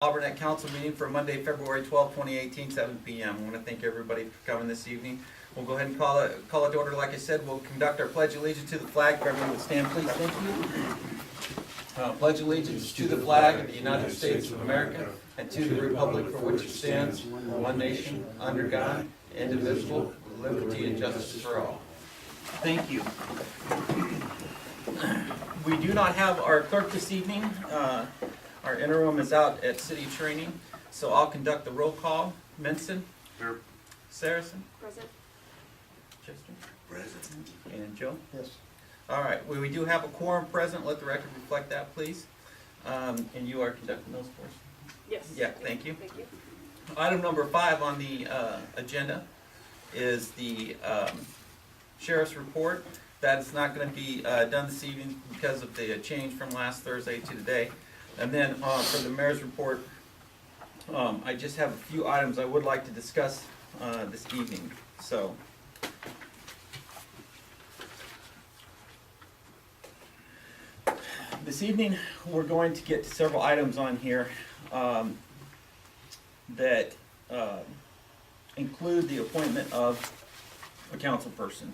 Alburnett Council meeting for Monday, February 12, 2018, 7 p.m. I want to thank everybody for coming this evening. We'll go ahead and call it to order. Like I said, we'll conduct our Pledge of Allegiance to the flag. If everyone would stand, please. Thank you. Pledge allegiance to the flag of the United States of America and to the republic for which it stands, one nation, under God, indivisible, with liberty and justice for all. Thank you. We do not have our clerk this evening. Our interim is out at city training, so I'll conduct the roll call. Minson? Here. Saracen? Present. Chester? Present. And Joe? Yes. All right, we do have a quorum present. Let the record reflect that, please. And you are conducting those for us? Yes. Yeah, thank you. Thank you. Item number 5 on the agenda is the sheriff's report. That is not going to be done this evening because of the change from last Thursday to today. And then for the mayor's report, I just have a few items I would like to discuss this evening. So, this evening we're going to get to several items on here that include the appointment of a council person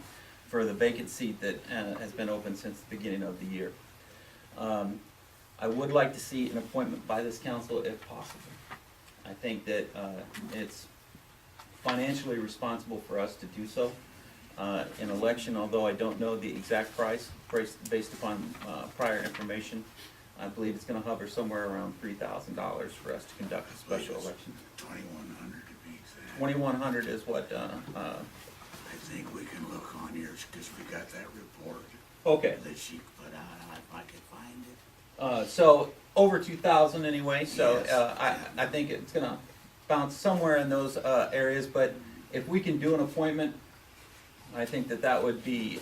for the vacant seat that has been open since the beginning of the year. I would like to see an appointment by this council if possible. I think that it's financially responsible for us to do so. An election, although I don't know the exact price based upon prior information, I believe it's going to hover somewhere around $3,000 for us to conduct a special election. 2,100 to be exact. 2,100 is what. I think we can look on yours because we got that report. Okay. That she put out. If I could find it. So over 2,000 anyway. So Yes. I think it's going to bounce somewhere in those areas. But if we can do an appointment, I think that would be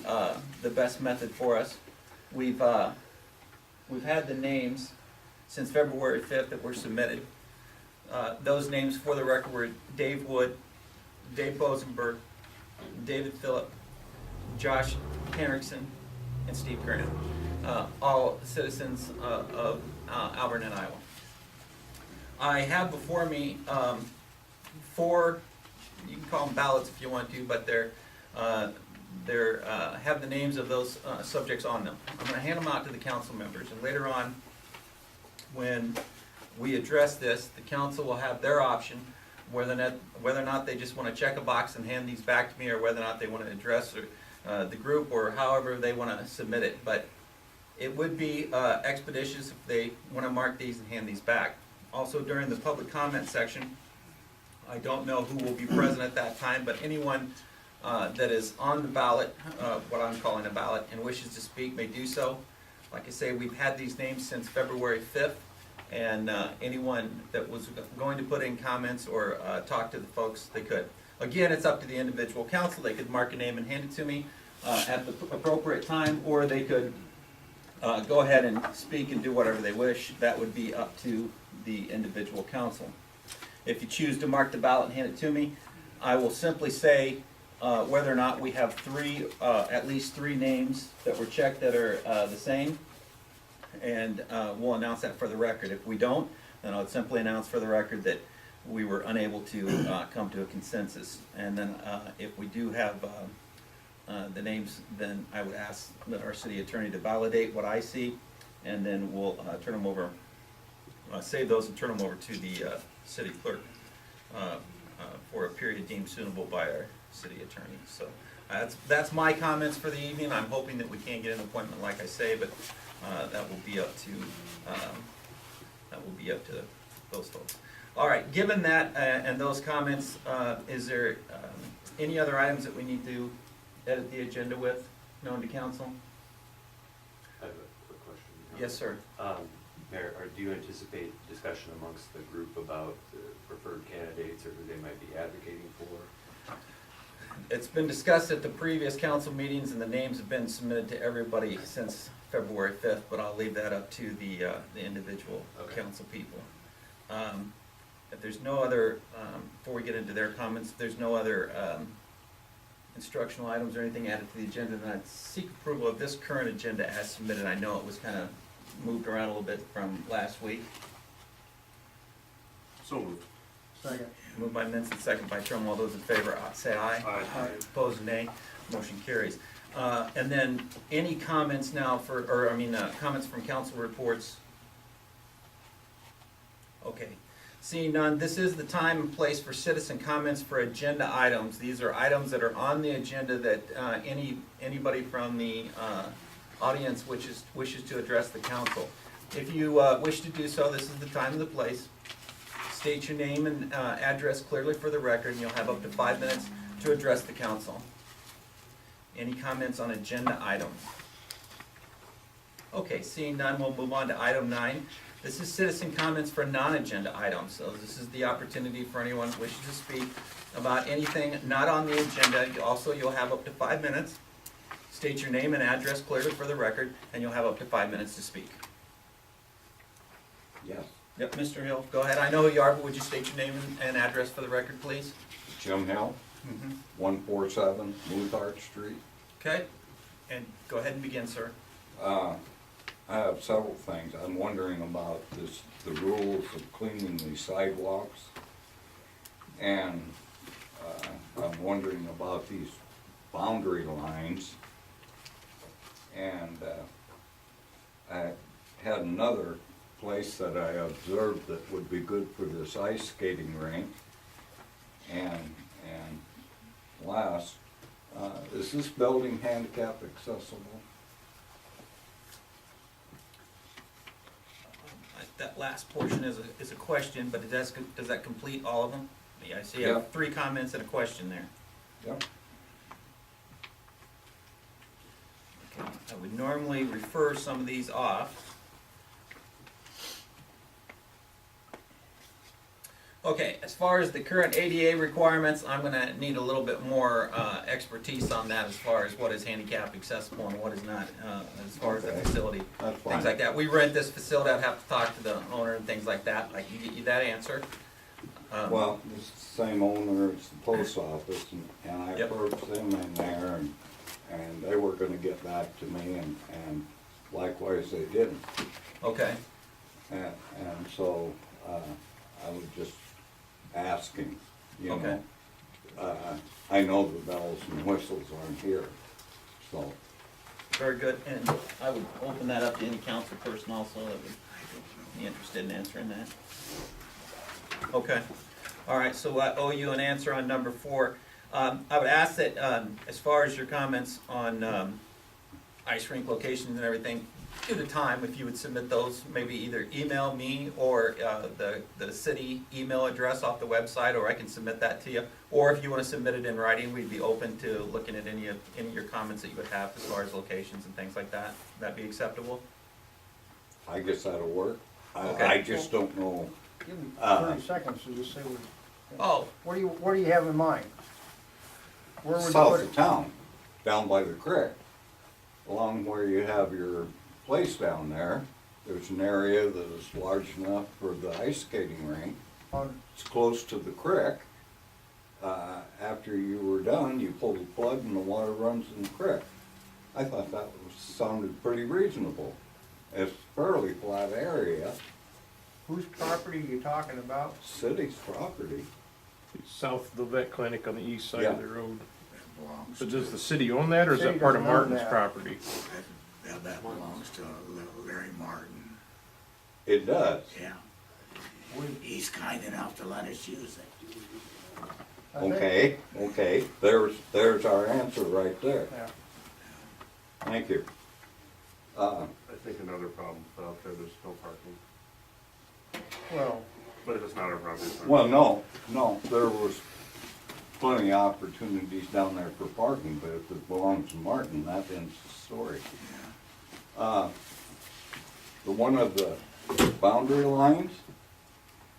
the best method for us. We've had the names since February 5th that were submitted. Those names, for the record, were Dave Wood, Dave Bosenberg, David Phillip, Josh Henriksen, and Steve Grant, all citizens of Alburnett, Iowa. I have before me 4, you can call them ballots if you want to, but they're have the names of those subjects on them. I'm going to hand them out to the council members, and later on, when we address this, the council will have their option whether or not they just want to check a box and hand these back to me, or whether or not they want to address the group, or however they want to submit it. But it would be expeditious if they want to mark these and hand these back. Also, during the public comment section, I don't know who will be present at that time, but anyone that is on the ballot, what I'm calling a ballot, and wishes to speak may do so. Like I say, we've had these names since February 5th, and anyone that was going to put in comments or talk to the folks, they could. Again, it's up to the individual council. They could mark a name and hand it to me at the appropriate time, or they could go ahead and speak and do whatever they wish. That would be up to the individual council. If you choose to mark the ballot and hand it to me, I will simply say whether or not we have at least three names that were checked that are the same, and we'll announce that for the record. If we don't, then I'll simply announce for the record that we were unable to come to a consensus. And then if we do have the names, then I would ask our city attorney to validate what I see, and then we'll turn them over, save those and turn them over to the city clerk for a period deemed suitable by our city attorney. So that's my comments for the evening. I'm hoping that we can get an appointment, like I say, but that will be up to those folks. All right. Given that and those comments, is there any other items that we need to edit the agenda with, known to council? I have a quick question. Yes, sir. Mayor, do you anticipate discussion amongst the group about the preferred candidates or who they might be advocating for? It's been discussed at the previous council meetings, and the names have been submitted to everybody since February 5th, but I'll leave that up to the individual council people. If there's no other, before we get into their comments, if there's no other instructional items or anything added to the agenda, then I'd seek approval of this current agenda as submitted. I know it was kind of moved around a little bit from last week. So moved. Second. Moved by Menson, second by Trump. All those in favor, say aye. Aye. Opposed, nay. Motion carries. And then any comments now comments from council reports? Okay. Seeing none, this is the time and place for citizen comments for agenda items. These are items that are on the agenda that anybody from the audience wishes to address the council. If you wish to do so, this is the time and the place. State your name and address clearly for the record, and you'll have up to 5 minutes to address the council. Any comments on agenda items? Okay, seeing none, we'll move on to item 9. This is citizen comments for non-agenda items. So this is the opportunity for anyone who wishes to speak about anything not on the agenda. Also, you'll have up to 5 minutes. State your name and address clearly for the record, and you'll have up to 5 minutes to speak. Yes, Yep, Mr. Hill, go ahead. I know who you are, but would you state your name and address for the record, please? Jim Hill, 147 Muthart Street. Okay, and go ahead and begin, sir. I have several things. I'm wondering about the rules of cleaning the sidewalks. And I'm wondering about these boundary lines. And I had another place that I observed that would be good for this ice skating rink. And last, is this building handicap accessible? That last portion is a question, but does that complete all of them? Yeah, I see you have Yeah. 3 comments and a question there. Yep. Okay, I would normally refer some of these off. Okay, as far as the current ADA requirements, I'm gonna need a little bit more expertise on that as far as what is handicap accessible and what is not, as far as the Okay. facility. That's fine. Things like that. We rent this facility, I'd have to talk to the owner and things like that. I can get you that answer. Well, it's the same owner as the post office, and I Yep. approached them in there, and they were gonna get back to me, and likewise they didn't. Okay, And so, I was just asking, you Okay. know. I know the bells and whistles aren't here, so. very good. And I would open that up to any council person also that would be interested in answering that. Okay, all right, so I owe you an answer on number 4. I would ask that, as far as your comments on ice rink locations and everything, due to time, if you would submit those, maybe either email me or the city email address off the website, or I can submit that to you. Or if you want to submit it in writing, we'd be open to looking at any of your comments that you would have as far as locations and things like that. That'd be acceptable? I guess that'll work. Okay. I just don't know. Give me Uh, 30 seconds to just say what. Oh, What do you have in mind? Where would you South put of it? town, down by the creek, along where you have your place down there, there's an area that is large enough for the ice skating rink. On, It's close to the creek. After you were done, you pull the plug and the water runs in the creek. I thought that sounded pretty reasonable. It's a fairly flat area, whose property are you talking about? city's property. South of the vet clinic on the east side Yeah. of the road. That belongs So to, does the city own that, or is City that part of doesn't own Martin's that. property? that belongs to Larry Martin. It does. Yeah. He's kind enough to let us use it. I think- Okay, there's our answer right there. Yeah. Thank you. I think another problem out there, there's no parking, Well, but it's not our property. Well, no, there was plenty of opportunities down there for parking, but if it belongs to Martin, that ends the story. The one of the boundary lines,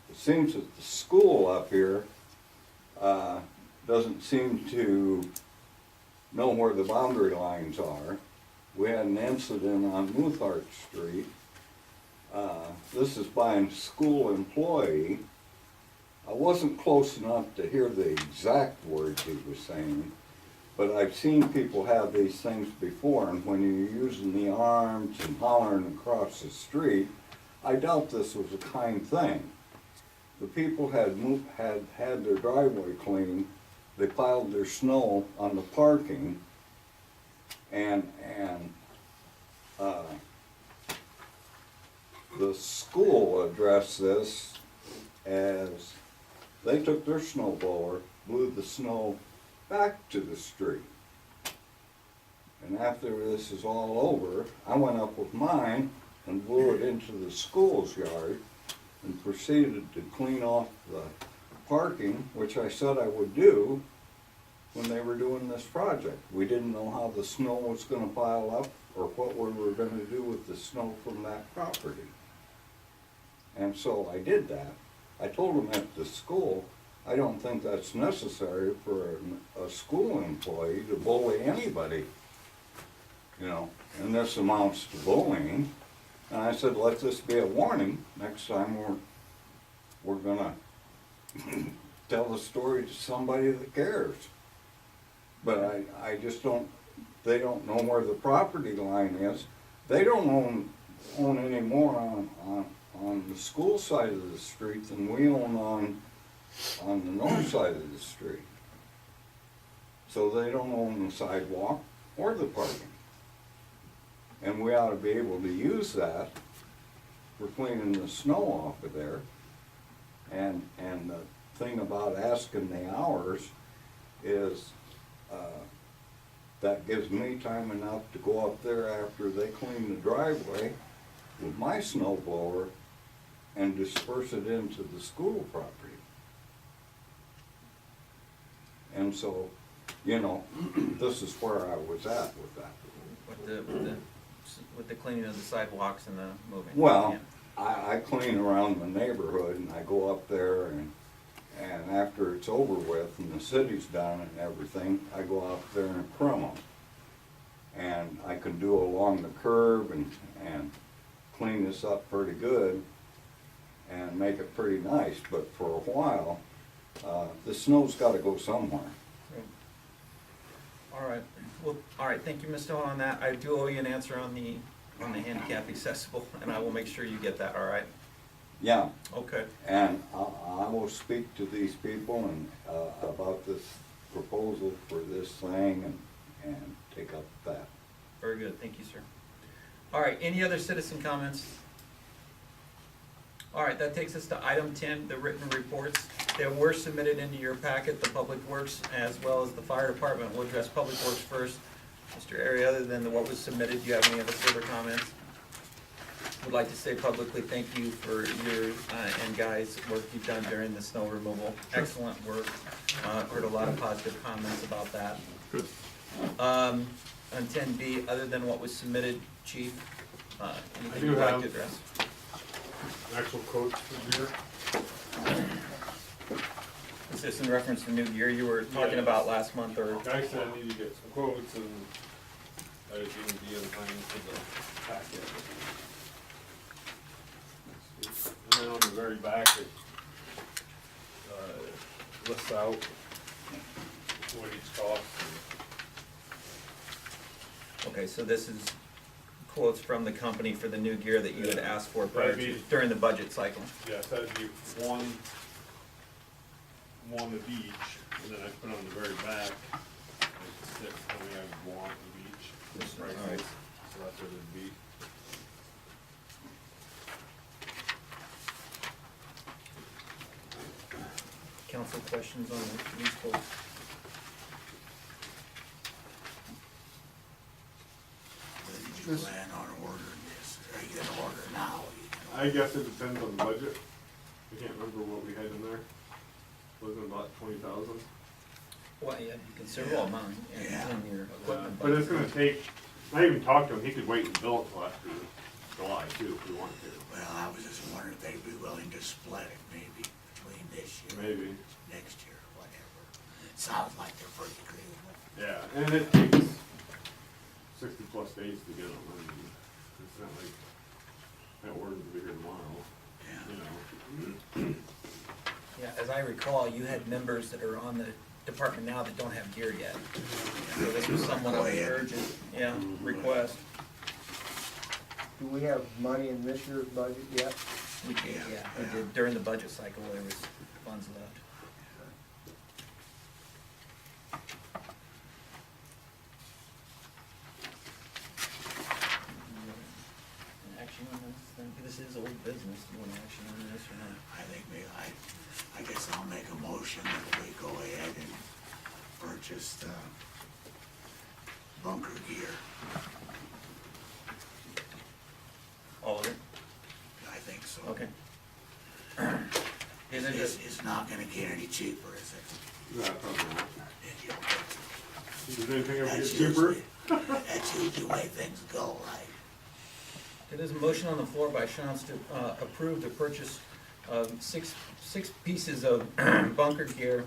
it seems that the school up here, doesn't seem to know where the boundary lines are. We had an incident on Muthart Street. This is by a school employee. I wasn't close enough to hear the exact words he was saying, but I've seen people have these things before, and when you're using the arms and hollering across the street, I doubt this was a kind thing. the people had had their driveway cleaned, they piled their snow on the parking, and, the school addressed this as they took their snow blower, blew the snow back to the street. And after this is all over, I went up with mine and blew it into the school's yard and proceeded to clean off the parking, which I said I would do when they were doing this project. We didn't know how the snow was gonna pile up or what we were gonna do with the snow from that property. And so I did that. I told them at the school, I don't think that's necessary for a school employee to bully anybody, you know, and this amounts to bullying. And I said, let this be a warning, next time we're gonna tell the story to somebody that cares. But I just don't, they don't know where the property line is. They don't own any more on the school side of the street than we own on the north side of the street. So they don't own the sidewalk or the parking. And we ought to be able to use that for cleaning the snow off of there. And the thing about asking the hours is, that gives me time enough to go up there after they clean the driveway with my snow blower and disperse it into the school property. And so, you know, this is where I was at with that. With the cleaning of the sidewalks and the moving. Well, Yeah. I clean around the neighborhood and I go up there and after it's over with and the city's done and everything, I go out there and trim them. And I can do along the curb and clean this up pretty good and make it pretty nice, but for a while, the snow's gotta go somewhere. All right, well, all right, thank you, Mr. Hall, on that. I do owe you an answer on the handicap accessible, and I will make sure you get that, all right? Yeah, Okay. and I will speak to these people and, about this proposal for this thing and take up that. Very good, thank you, sir. All right, any other citizen comments? All right, that takes us to item 10, the written reports that were submitted into your packet. The Public Works as well as the Fire Department will address Public Works first. Mr. Airy, other than what was submitted, do you have any other further comments? Would like to say publicly thank you for your and guys' work you've done during the snow removal. Excellent work. Heard a lot of positive comments about that. Good. On 10B, other than what was submitted, Chief, anything do you'd like to have- address? Actual quotes for beer. Is this in reference to new gear you were talking about last month, or? Guy said I need to get some quotes and I was gonna be in time for the packet. And then on the very back, it, lists out what each costs. Okay, so this is quotes from the company for the new gear that you had asked for prior That'd to, be- during the budget cycle. Yes, that'd be one of each, and then I put on the very back, like six, how many I want of each, the prices, Alright. so that's what it'd be. Council questions on these quotes? Did you plan on ordering this? Are you gonna order now? I guess it depends on the budget, I can't remember what we had in there, wasn't it about 20,000? Well, yeah, considerable amount in Yeah. your equipment. But it's budget. gonna take, I even talked to him, he could wait and bill it till after July too, if we wanted to, Well, I was just wondering if they'd be willing to split it maybe between this year. maybe. Next year, whatever. Sounds like they're pretty agreeable. Yeah, and it takes 60+ days to get them, I mean, it's not like that order to be here tomorrow, you know. Yeah, as I recall, you had members that are on the department now that don't have gear yet. So this was somewhat of an urgent, request. Do we have money in this year's budget yet? We did, yeah, we did, during the budget cycle, there was funds left. Action on this, then, this is old business, you want action on this or not? I think I guess I'll make a motion that we go ahead and purchase the bunker gear. All of it? I think so. Okay. And then It's not gonna get any cheaper, is it? Yeah, probably not. You don't think so? Does anything ever get That's cheaper? usually- That's usually the way things go, right? There's a motion on the floor by Shantz to approve the purchase of six pieces of bunker gear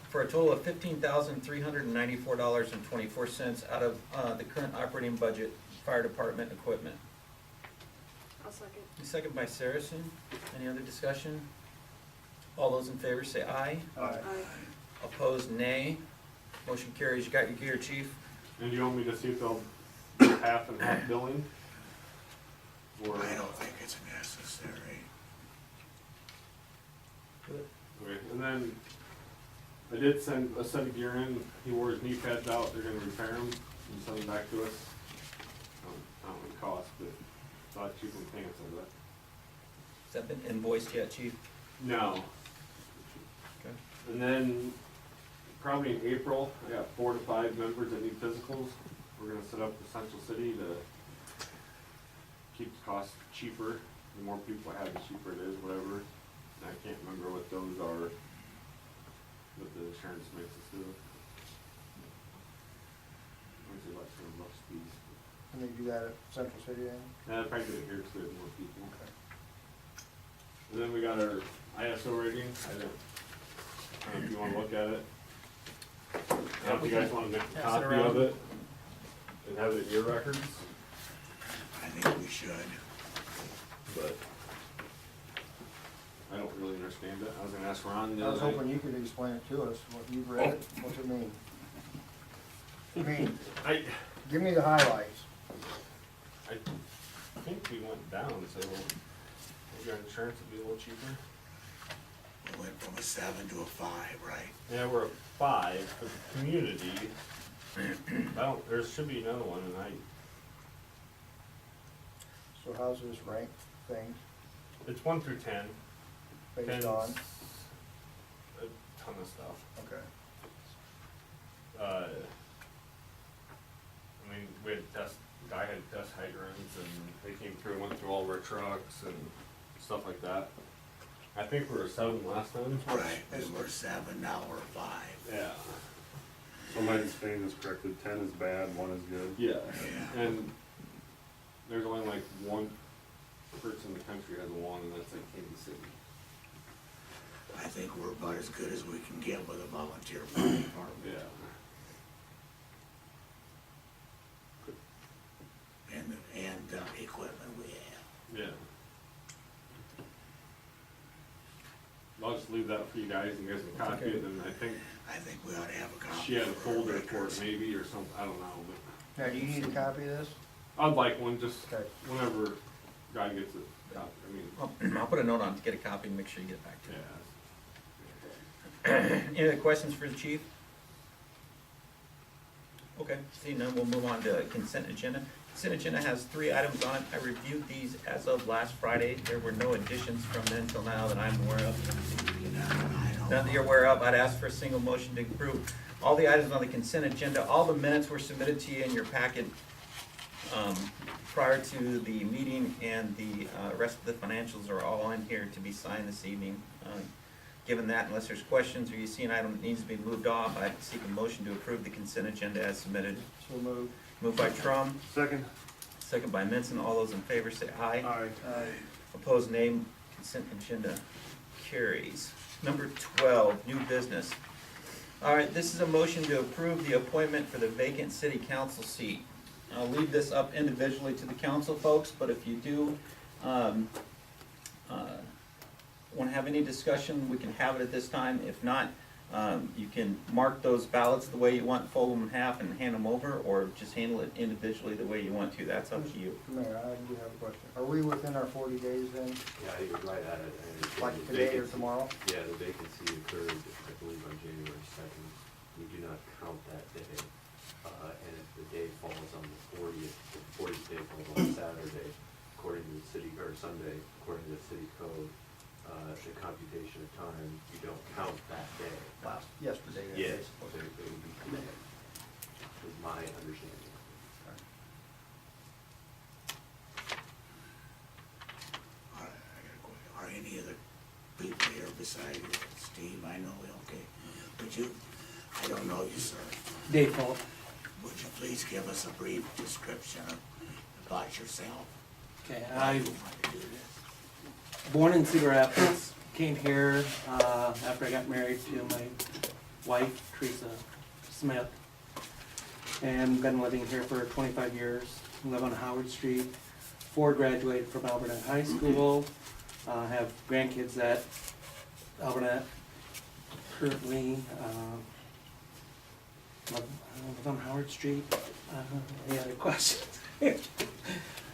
for a total of $15,394.24 out of the current operating budget, fire department equipment. I'll second. Second by Saracen. Any other discussion? All those in favor say aye. Aye. Opposed, nay. Motion carries. You got your gear, chief? And do you want me to see if they'll do half and half billing? Or, I don't think it's necessary. okay, and then I did send a set of gear in. He wore his knee pads out. They're gonna repair them and send them back to us. I don't know what it costs, but it's a lot cheaper than pants, I bet. Has that been invoiced yet, chief? No. Okay. And then, probably in April, I got 4 to 5 members that need physicals. We're gonna set up the Central City to keep the cost cheaper. The more people I have, the cheaper it is, whatever. And I can't remember what those are, what the insurance makes us do. I say about $7 a piece. And they do that at Central City then? Yeah, I'd probably do it here because we have more people. And then we got our ISO rating. I don't know if you wanna look at it. I don't know if you guys wanna make a Pass it copy around. of it and have it in your records, I think we should. but I don't really understand it. I was gonna ask Ron the I was other hoping night. you could explain it to us, what you've read it, what's it mean? I mean, give me the highlights. I think we went down, so maybe our insurance would be a little cheaper. We went from a 7 to a 5, right? Yeah, we're a 5 for the community. There should be another one, and So how's this rank thing it's 1 through 10. based 10's on? a ton of stuff. Okay. I mean, we had guy had test hydrants, and they came through, went through all of our trucks and stuff like that. I think we were 7 last time. Right, we were 7, now we're 5. Yeah. So my understanding is corrected, 10 is bad, 1 is good. Yeah. Yeah. And there's only like one person in the country has a 1, and that's like Kansas City. I think we're about as good as we can get with a volunteer fire department. Yeah. And equipment we have. Yeah. I'll just leave that for you guys, and you guys can copy it, and I think I think we ought to have a copy. she had a for our folder for records. it maybe, or something, I don't know, but Now, do you need a copy of this? I'd like one, just Okay. whenever guy gets it, I mean, I'll put a note on to get a copy and make sure you get it back to yeah. me. Any other questions for the chief? Okay, seeing none, we'll move on to consent agenda. Consent agenda has 3 items on it. I reviewed these as of last Friday. There were no additions from then till now that I'm aware of. None that you're aware of. I'd ask for a single motion to approve all the items on the consent agenda. All the minutes were submitted to you in your packet prior to the meeting, and the rest of the financials are all in here to be signed this evening. Given that, unless there's questions or you see an item that needs to be moved off, I'd seek a motion to approve the consent agenda as submitted. So moved. Moved by Trump, Second? second by Menson. All those in favor say aye. Aye. Opposed, nay. Consent agenda carries. Number 12, new business. All right, this is a motion to approve the appointment for the vacant city council seat. I'll leave this up individually to the council folks, but if you do want to have any discussion, we can have it at this time. If not, You can mark those ballots the way you want, fold them in half and hand them over, or just handle it individually the way you want to, that's up to you. Mayor, I do have a question. Are we within our 40 days then, Yeah, you're right at it. And like the today or vacancy- tomorrow? Yeah, the vacancy occurred, I believe, on January 2nd. We do not count that day. And if the day falls on the 40th, the 40th day falls on Saturday, according to the city, or Sunday, according to the city code, the computation of time, you don't count that day. Last, yesterday. that Yes, day, supposed it to. would be today, is my understanding. All right, I got a question. Are any of the people here besides Steve, I know, okay? Could you, I don't know you, sir. Dave Phillip. Would you please give us a brief description about yourself? Okay, Why I you want to do this? born in Cedar Rapids, came here after I got married to my wife, Teresa Smith, and been living here for 25 years. Live on Howard Street. Ford graduated from Alburnett High School. Have grandkids at Alburnett. Currently, live on Howard Street. Any other questions?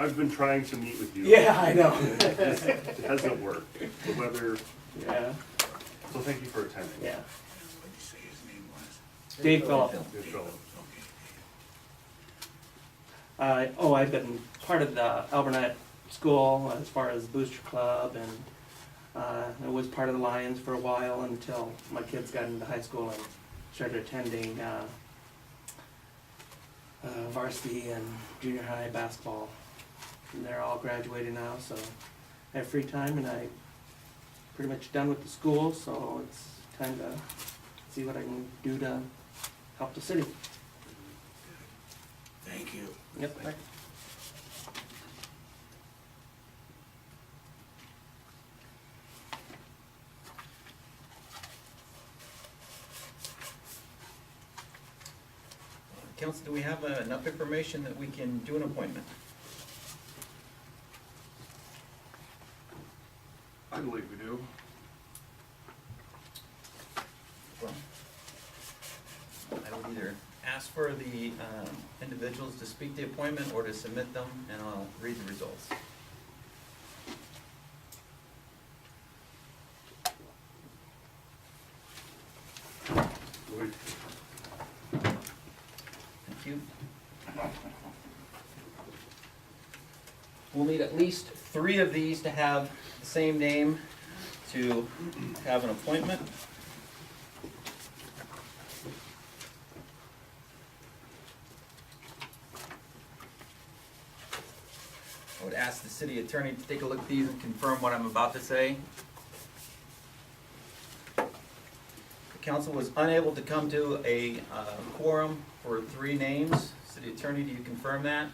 I've been trying to meet with you. Yeah, I know. It hasn't worked. The weather, Yeah, so thank you for attending. yeah. What did you say his name was? Dave Phillip. Good show. Okay. I've been part of the Alburnett School as far as Booster Club, and I was part of the Lions for a while until my kids got into high school and started attending varsity and junior high basketball. And they're all graduated now, so I have free time and I pretty much done with the school, so it's time to see what I can do to help the city. Thank you. Yep. Council, do we have enough information that we can do an appointment? I believe we do. Well, I would either ask for the individuals to speak the appointment or to submit them, and I'll read the results. Wait. Thank you. We'll need at least 3 of these to have the same name to have an appointment. I would ask the city attorney to take a look at these and confirm what I'm about to say. The council was unable to come to a quorum for 3 names. City attorney, do you confirm that?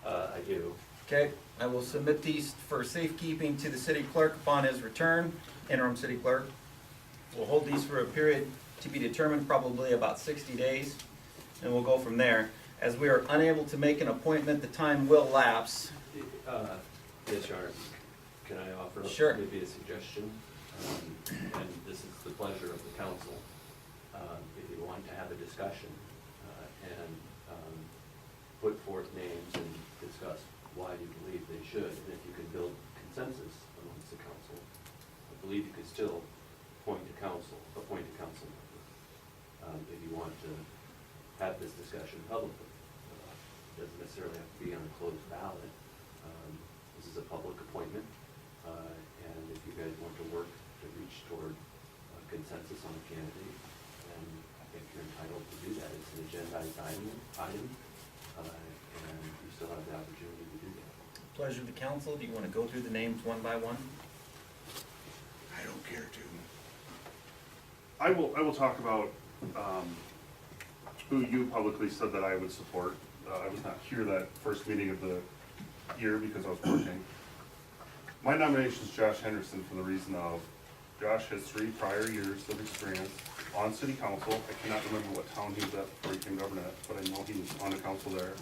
I do. Okay, I will submit these for safekeeping to the city clerk upon his return, interim city clerk. We'll hold these for a period to be determined, probably about 60 days, and we'll go from there. As we are unable to make an appointment, the time will lapse. Yes, Your Honor, can I offer up Sure. maybe a suggestion? And this is the pleasure of the council. If you want to have a discussion and put forth names and discuss why you believe they should, and if you can build consensus amongst the council, I believe you could still appoint a council member. If you want to have this discussion publicly, doesn't necessarily have to be on a closed ballot. This is a public appointment, and if you guys want to work to reach toward consensus on a candidate, then I think you're entitled to do that. It's an agendized item, and you still have the opportunity to do that. Pleasure of the council, do you want to go through the names one by one? I don't care to. I will talk about, who you publicly said that I would support. I was not here that first meeting of the year because I was working. My nomination is Josh Henderson for the reason of Josh has 3 prior years of experience on city council. I cannot remember what town he was at before he came to Alburnett, but I know he was on the council there.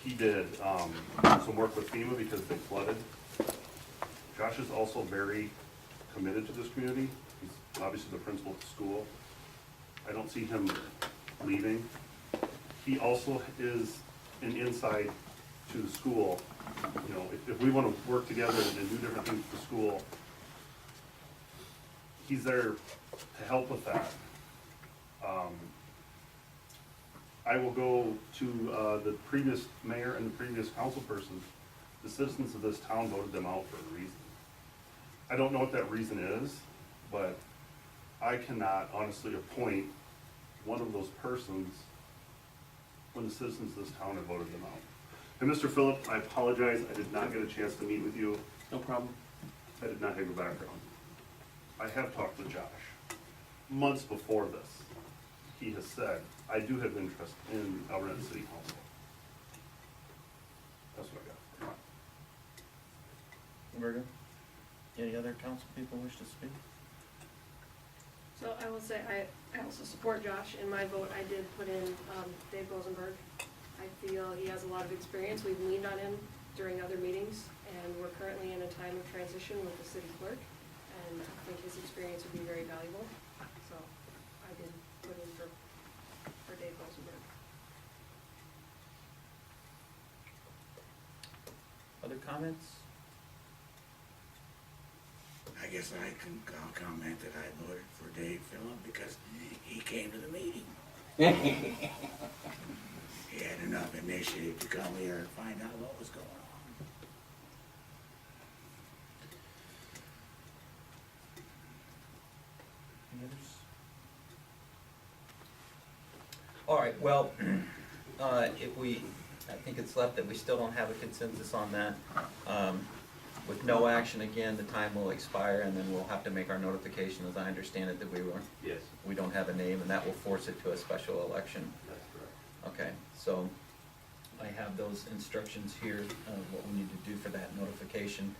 He did some work with FEMA because they flooded. Josh is also very committed to this community. He's obviously the principal at the school. I don't see him leaving. He also is an inside to the school. You know, if we wanna work together and do different things for the school, he's there to help with that. I will go to, the previous mayor and the previous council person. The citizens of this town voted them out for a reason. I don't know what that reason is, but I cannot honestly appoint one of those persons when the citizens of this town have voted them out. And Mr. Phillip, I apologize, I did not get a chance to meet with you. No problem. I did not have your background. I have talked with Josh months before this. He has said, I do have interest in Alburnett City Council. That's what I got. Very good. Any other council people wish to speak? So I will say, I also support Josh. In my vote, I did put in Dave Rosenberg. I feel he has a lot of experience. We've leaned on him during other meetings, and we're currently in a time of transition with the city clerk, and I think his experience would be very valuable. So I did put in for Dave Rosenberg. Other comments? I guess I can comment that I voted for Dave Phillip because he came to the meeting. He had enough initiative to come here and find out what was going on. Any others? All right, well, if we, I think it's left that we still don't have a consensus on that. With no action, again, the time will expire, and then we'll have to make our notification, as I understand it, that Yes, we don't have a name, and that will force it to a special election. that's correct. Okay, so I have those instructions here, what we need to do for that notification.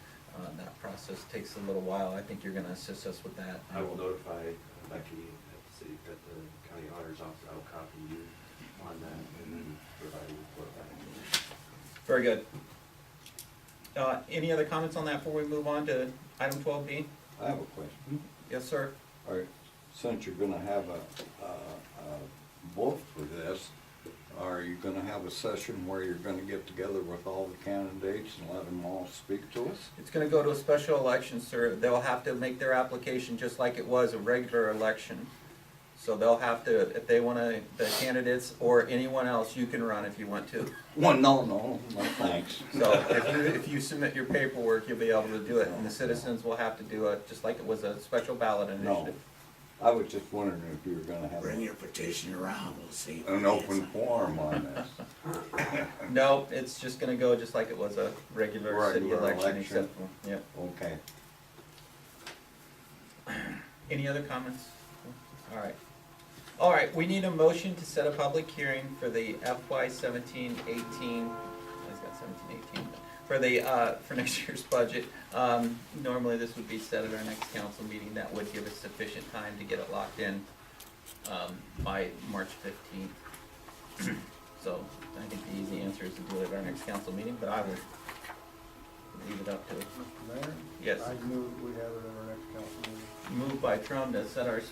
That process takes a little while. I think you're gonna assist us with that. I will notify Becky at the city, at the county auditor's office. I'll copy you on that and then provide a report back. Very good. Any other comments on that before we move on to item 12B? I have a question. Yes, sir. All right, since you're gonna have a vote for this, are you gonna have a session where you're gonna get together with all the candidates and let them all speak to us? It's gonna go to a special election, sir. They'll have to make their application just like it was a regular election. So they'll have to, if they wanna, the candidates or anyone else, you can run if you want to. Well, no, thanks. So if you submit your paperwork, you'll be able to do it, and the citizens will have to do it just like it was a special ballot No, initiative. I was just wondering if you were gonna have Bring your petition around, we'll see. an open forum on this. No, it's just gonna go just like it was a regular city Regular election, election. except, yeah. Okay. Any other comments? All right. All right, we need a motion to set a public hearing for the FY 17-18, I've got 17-18, for the, for next year's budget. Normally this would be set at our next council meeting. That would give us sufficient time to get it locked in, by March 15th. So I think the easy answer is to do it at our next council meeting, but I will leave it up to Mr. Mayor? Yes. I move we have it at our next council meeting. Moved by Trump to set our,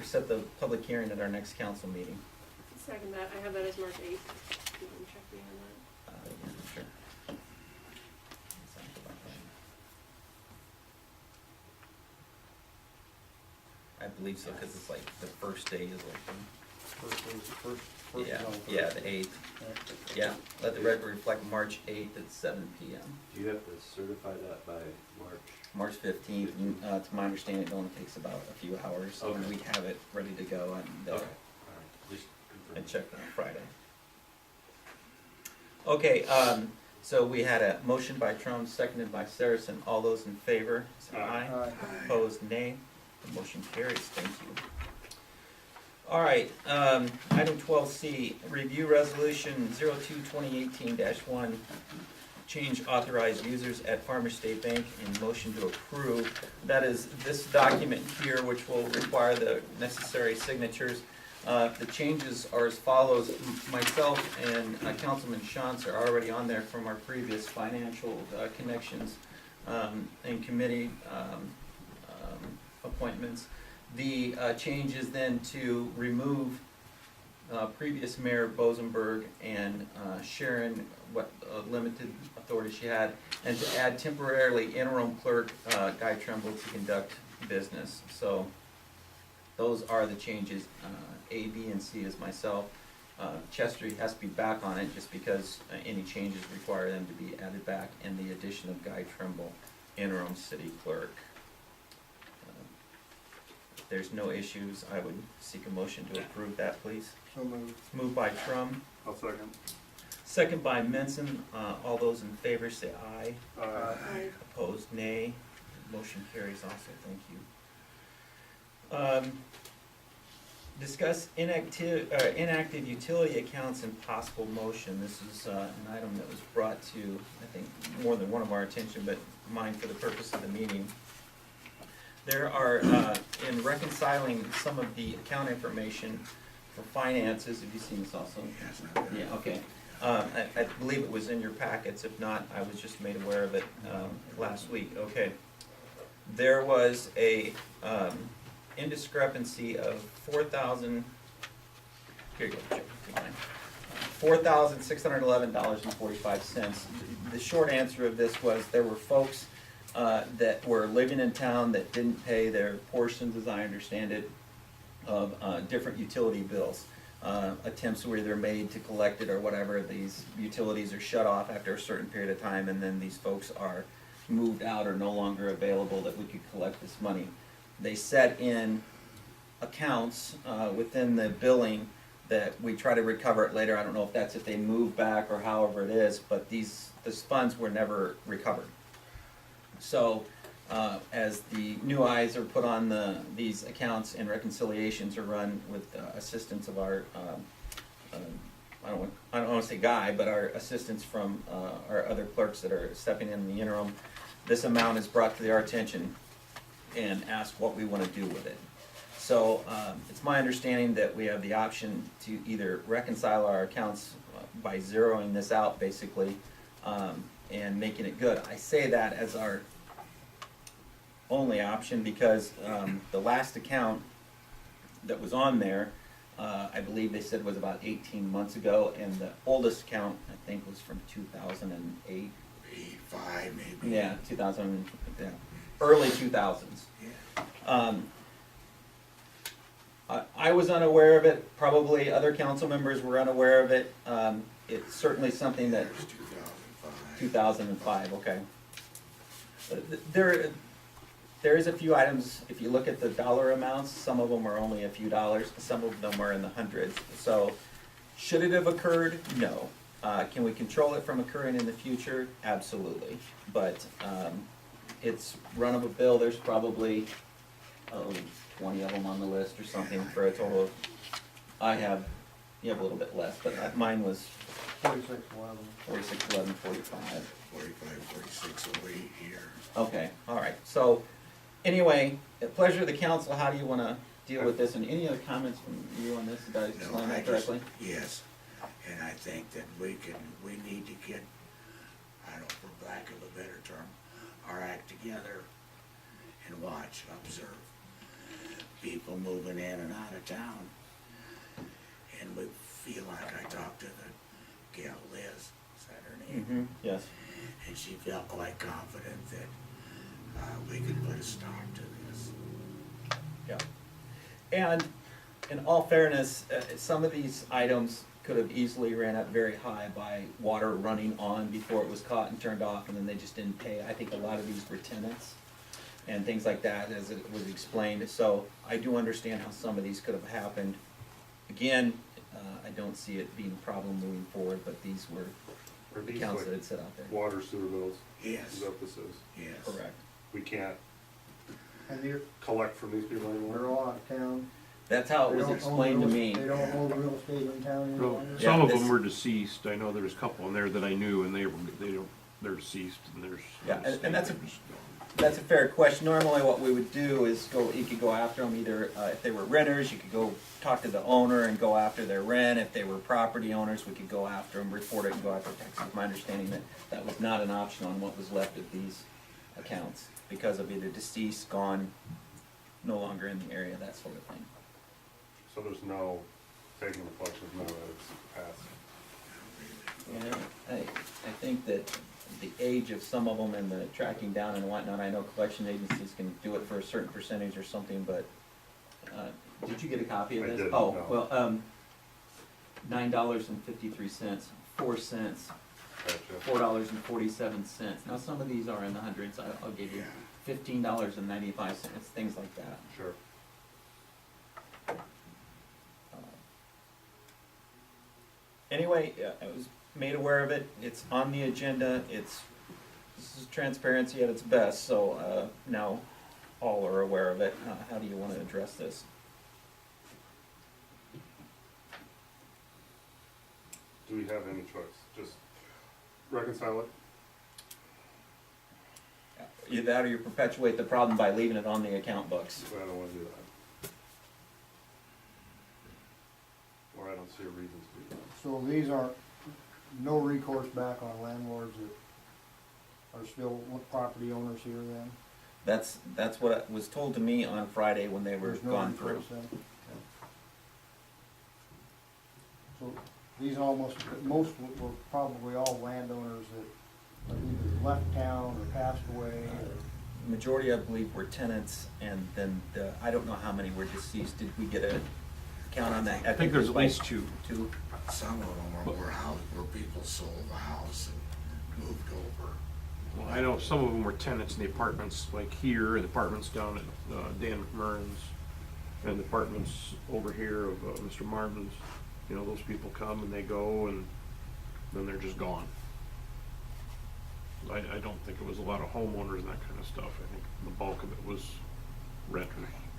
set the public hearing at our next council meeting. Second that, I have that as March 8th. You can check me on that. Yeah, sure. I believe so, cause it's like the first day is like, yeah, yeah, the 8th. Yeah, let the record reflect March 8th at 7 p.m. Do you have to certify that by March? March 15th, to my understanding, it only takes about a few hours, and Okay. we have it ready to go, and, Okay, all right, just confirm. and check on Friday. Okay, so we had a motion by Trump, seconded by Saracen. All those in favor, say aye. Aye. Opposed, nay. The motion carries. Thank you. All right, item 12C, review resolution 02-2018-1, change authorized users at Farmers State Bank, and motion to approve. That is this document here, which will require the necessary signatures. The changes are as follows. Myself and Councilman Shantz are already on there from our previous financial connections and committee appointments. The change is then to remove previous Mayor Bosenberg and Sharon, what limited authority she had, and to add temporarily interim clerk Guy Tremble to conduct business. So those are the changes. A, B, and C is myself. Chester has to be back on it just because any changes require them to be added back, and the addition of Guy Tremble, interim city clerk. If there's no issues, I would seek a motion to approve that, please. So moved. Moved by Trum, I'll second. second by Menson. All those in favor say aye. I, Opposed, nay. Motion carries also, thank you. Discuss inactive utility accounts and possible motion. This is an item that was brought to, I think, more than one of our attention, but mine for the purpose of the meeting. There are, in reconciling some of the account information for finances, have you seen this also? Yes, not very. Yeah, okay. I believe it was in your packets. If not, I was just made aware of it last week. Okay. There was a indiscrepancy of $4,611.45. The short answer of this was there were folks that were living in town that didn't pay their portions, as I understand it, of different utility bills. Attempts were either made to collect it or whatever. These utilities are shut off after a certain period of time, and then these folks are moved out or no longer available that we could collect this money. They set in accounts within the billing that we try to recover it later. I don't know if that's if they move back or however it is, but these funds were never recovered. So as the new eyes are put on these accounts and reconciliations are run with assistance of our, I don't want to say Guy, but our assistants from our other clerks that are stepping in the interim, this amount is brought to our attention and asked what we want to do with it. So it's my understanding that we have the option to either reconcile our accounts by zeroing this out basically and making it good. I say that as our only option because the last account that was on there, I believe they said was about 18 months ago, and the oldest account I think was from 2008. 85 maybe. Yeah, 2000, yeah, early 2000s. Yeah. I was unaware of it, probably other council members were unaware of it. It's certainly something that, It was 2005. 2005, okay. There is a few items, if you look at the dollar amounts, some of them are only a few dollars, some of them are in the hundreds. So, should it have occurred? No. Can we control it from occurring in the future? Absolutely. But it's run of a bill, there's probably 20 of them on the list or something for a total of, you have a little bit less, but mine was 4611. 461145. 45, 46, 08 here. Okay, all right. So, anyway, at pleasure of the council, how do you want to deal with this? And any other comments from you on this? Did I explain that correctly? Yes, and I think that we need to get, I don't, for lack of a better term, our act together and watch, observe people moving in and out of town. And we feel like I talked to the gal Liz, is that her name? Mm-hmm, yes. And she felt quite confident that we could put a stop to this. Yeah. And in all fairness, some of these items could have easily ran up very high by water running on before it was caught and turned off, and then they just didn't pay. I think a lot of these were tenants and things like that, as it was explained. So I do understand how some of these could have happened. Again, I don't see it being a problem moving forward, but these were Are these accounts like that had set out there. water sewer bills? Yes, Is that what this is? yes. Correct. We can't And they're collect from these people anymore? all out of town. That's how it They was don't own explained to real- me. They don't own real estate in town any So, longer. Yeah, some of this- them were deceased, I know there's a couple in there that I knew, and they're deceased, and there's. Yeah, and that's a fair question. Normally what we would do is you could go after them either, if they were renters, you could go talk to the owner and go after their rent. If they were property owners, we could go after them, report it and go after taxes. My understanding that was not an option on what was left of these accounts because of either deceased, gone, no longer in the area, that sort of thing. So there's no taking the collections, none of it's passed. Yeah, I think that the age of some of them and the tracking down and whatnot, I know collection agencies can do it for a certain percentage or something, but, did you get a copy of I this? didn't, Oh, no. well, $9.53, 4 cents, Gotcha. $4.47. Now, some of these are in the hundreds, I'll give you $15.95, things like that. Sure. Anyway, I was made aware of it, it's on the agenda, this is transparency at its best, so, now all are aware of it. How do you wanna address this? Do we have any choice? Just reconcile it? Either that or you perpetuate the problem by leaving it on the account books. I don't wanna do that. Or I don't see a reason to do that. So these aren't, no recourse back on landlords that are still property owners here then? That's what was told to me on Friday when they were There's no gone through. recourse then? So these almost, most were probably all landowners that have either left town or passed away or. Majority, I believe, were tenants, and then I don't know how many were deceased. Did we get a count on that? I think there's at least two. Two? Some of them where people sold the house and moved over. Well, I know some of them were tenants in the apartments, like here, and apartments down at Dan McMurrin's, and the apartments over here of Mr. Martin's. You know, those people come and they go, and then they're just gone. I don't think it was a lot of homeowners and that kind of stuff. I think the bulk of it was renters.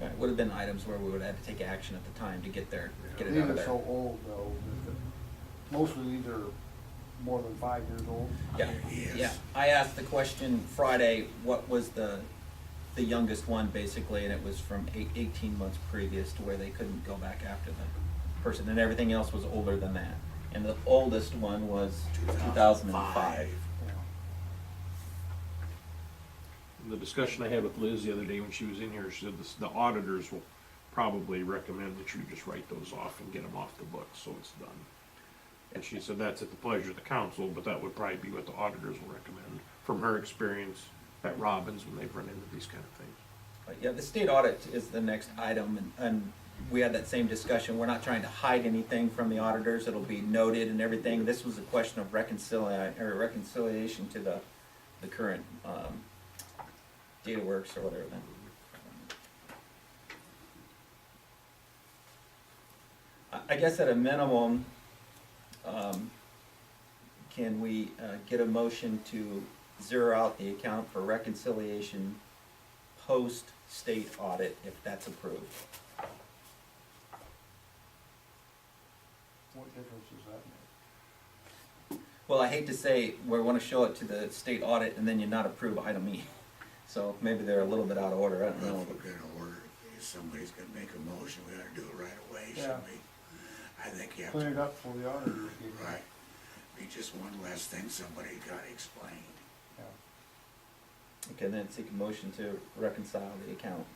It would have been items where we would have to take action at the time to get there, get it These out of are there. so old though, that most of these are more than 5 years old. Yeah, Yes. yeah. I asked the question Friday, what was the youngest one basically, and it was from 18 months previous to where they couldn't go back after the person, and everything else was older than that. And the oldest one was 2005. The discussion I had with Liz the other day when she was in here, she said the auditors will probably recommend that you just write those off and get them off the books, so it's done. And she said that's at the pleasure of the council, but that would probably be what the auditors will recommend, from her experience at Robbins when they've run into these kind of things. But yeah, the state audit is the next item, and we had that same discussion. We're not trying to hide anything from the auditors. It'll be noted and everything. This was a question of reconciliation to the current, data works or whatever then. I guess at a minimum, can we get a motion to zero out the account for reconciliation post-state audit if that's approved? What difference does that make? Well, I hate to say we want to show it to the state audit and then you not approve item E. So maybe they're a little bit out of order, I don't know. If we're gonna order, if somebody's gonna make a motion, we ought to do it right away, Yeah. shouldn't we? I think you have Clean to, it up for the auditors. right, be just one less thing somebody got explained. Yeah. Okay, then take a motion to reconcile the account.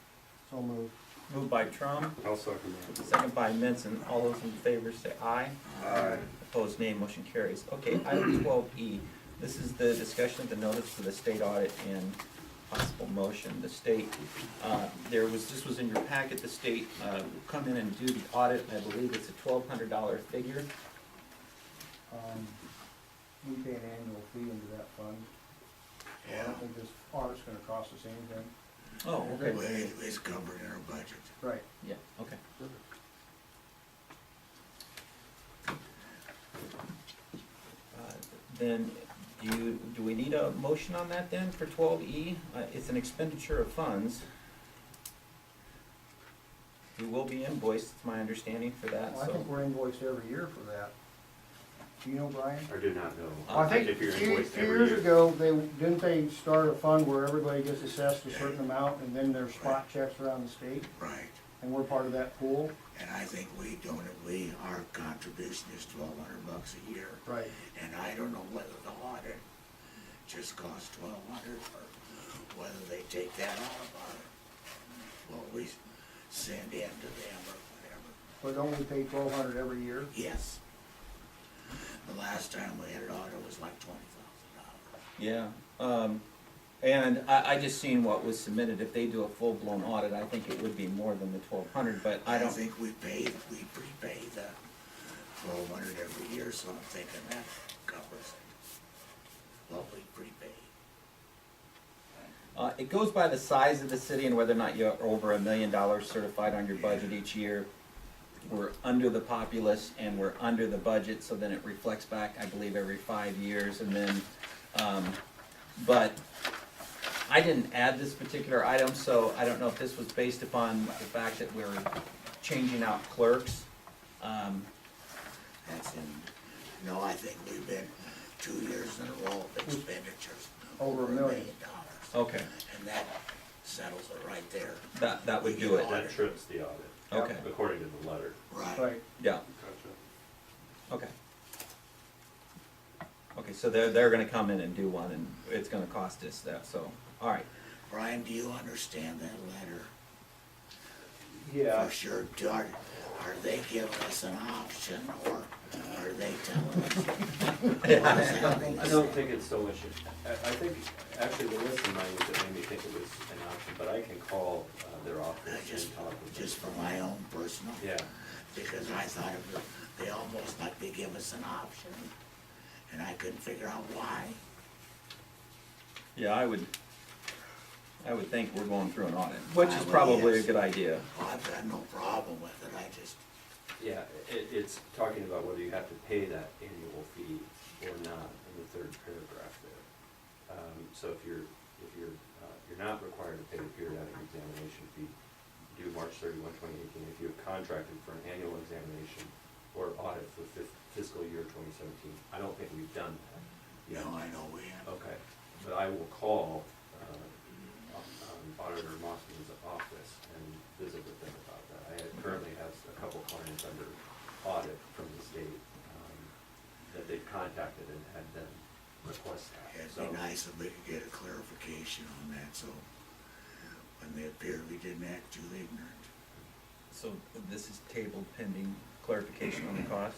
So moved. Moved by Trump, I'll second that. second by Menson. All those in favor say aye. Aye. Opposed, nay. Motion carries. Okay, item 12E. This is the discussion of the notice for the state audit and possible motion. The state, this was in your packet, the state will come in and do the audit. I believe it's a $1,200 figure. We pay an annual fee into that fund. I Yeah, don't think this audit's gonna cost us anything. Oh, okay. well, it's covered in our budget. Right. Yeah, okay. Then, do we need a motion on that then for 12E? It's an expenditure of funds. We will be invoiced, it's my understanding for that, Well, I so. think we're invoiced every year for that. Do you know, Brian? I do not know. Well, I think If you're a few invoiced every years year. ago, didn't they start a fund where everybody gets assessed a certain amount and then there's spot checks around the state? Right, And we're part of that pool? and I think our contribution is $1,200 a year. Right. And I don't know whether the audit just costs $1,200 or whether they take that out of our, well, send in to them or whatever. But don't we pay 1,200 every year? Yes. The last time we had an audit was like $20,000. Yeah, and I just seen what was submitted. If they do a full-blown audit, I think it would be more than the 1,200, but I don't. think we prepay the 1,200 every year, so I'm thinking that covers it. What we prepay. It goes by the size of the city and whether or not you're over $1 million certified on your budget each year. We're under the populace and we're under the budget, so then it reflects back, I believe, every 5 years, and then, but I didn't add this particular item, so I don't know if this was based upon the fact that we're changing out clerks. That's in, no, I think we've been 2 years in a row of expenditures Over $1 million. Okay, And that settles it right there. that would do it. That trips the audit. Okay. According to the letter. Right. Yeah, Gotcha. okay. Okay, so they're gonna come in and do one, and it's gonna cost us that, so, all right. Brian, do you understand that letter? Yeah. For sure, are they giving us an option, or are they telling us? I don't think it's so much, I think, actually, the list of mine that made me think it was an option, but I can call their office and talk with them. Just for my own personal? Yeah, Because I thought it was, they almost like they give us an option, and I couldn't figure out why. Yeah, I would think we're going through an audit, which is Well, probably a yes. good idea. Well, I've got no problem with it, I just, yeah, it's talking about whether you have to pay that annual fee or not in the third paragraph there. So if you're not required to pay the periodic examination fee due March 31, 2018, if you have contracted for an annual examination or audit for fiscal year 2017, I don't think we've done that. you know, I know we have. Okay, but I will call Auditor Mossman's office and visit with them about that. I currently have a couple clients under audit from the state that they've contacted and had them request that. It'd So, be nice if we could get a clarification on that, so when they appeared, we didn't act too ignorant. So this is tabled pending clarification on the cost?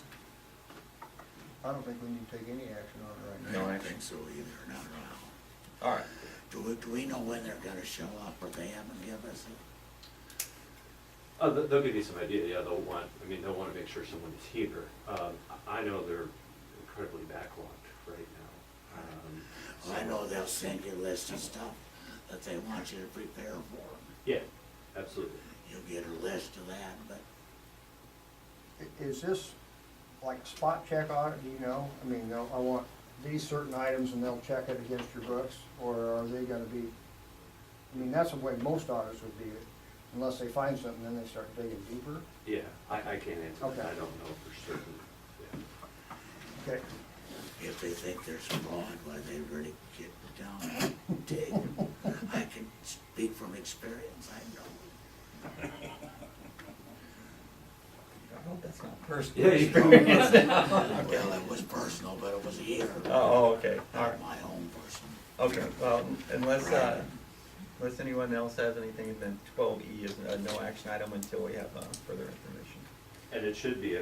I don't think we need to take any action on it right I now. No don't action. think so either, not at all. All right, Do we know when they're gonna show up, or they haven't given us it? they'll give you some idea, yeah, they'll want to make sure someone's here. I know they're incredibly backlogged right now. Well, I know they'll send you a list of stuff that they want you to prepare for. Yeah, absolutely. You'll get a list of that, but Is this like spot check audit, do you know? I mean, I want these certain items and they'll check it against your books, or are they gonna be, I mean, that's the way most audits would be, unless they find something, then they start digging deeper. Yeah, I can't answer Okay. that, I don't know for certain. Yeah. Okay. if they think there's fraud, why they really get down and dig. I can speak from experience, I know. I hope that's not personal. Yeah, you- Well, it was personal, but it was here. Oh, okay, all right. Not my own personal. Okay, well, unless anyone else has anything, then 12E is a no action item until we have further information. And it should be,